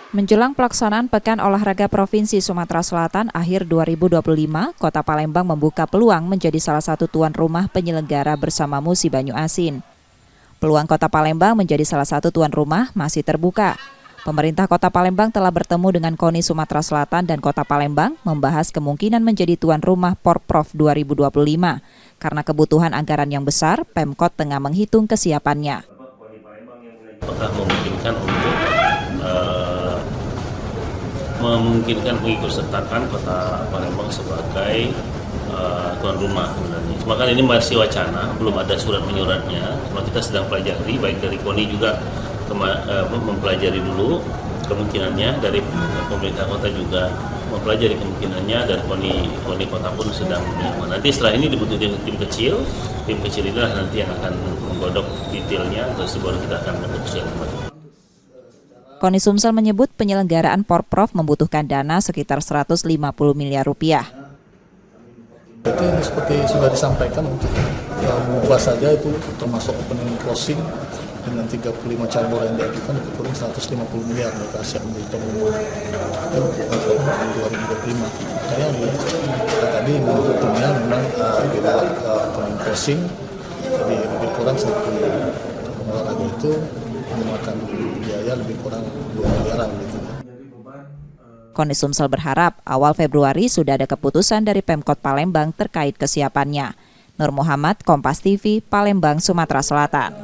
Menjelang pelaksanaan Pekan Olahraga Provinsi Sumatera Selatan akhir 2025, Kota Palembang membuka peluang menjadi salah satu tuan rumah penyelenggara bersama Musi Banyu Asin. Peluang Kota Palembang menjadi salah satu tuan rumah masih terbuka. Pemerintah Kota Palembang telah bertemu dengan KONI Sumatera Selatan dan Kota Palembang membahas kemungkinan menjadi tuan rumah Porprov 2025. Karena kebutuhan anggaran yang besar, Pemkot tengah menghitung kesiapannya. Apakah memungkinkan untuk memungkinkan mengikutsertakan Kota Palembang sebagai tuan rumah sebenarnya. Cuma kan ini masih wacana, belum ada surat menyuratnya. Cuma kita sedang pelajari, baik dari KONI juga mempelajari dulu kemungkinannya, dari pemerintah kota juga mempelajari kemungkinannya, dan KONI kota pun sedang menyiapkan. Nanti setelah ini dibutuhkan tim kecil inilah nanti yang akan menggodok detailnya, terus baru kita akan memutuskan kembali. KONI Sumsel menyebut penyelenggaraan Porprov membutuhkan dana sekitar 150 miliar rupiah. Itu seperti sudah disampaikan, untuk mengubah saja itu termasuk opening closing dengan 35 cabur yang diajukan itu kurang 150 miliar mereka siap memberikan rumah itu untuk 2025. Saya tadi menghitungnya memang di bawah opening closing, jadi lebih kurang satu olahraga itu memakan biaya lebih kurang 2 miliaran gitu. KONI Sumsel berharap awal Februari sudah ada keputusan dari Pemkot Palembang terkait kesiapannya. Nur Muhammad, Kompas TV, Palembang, Sumatera Selatan.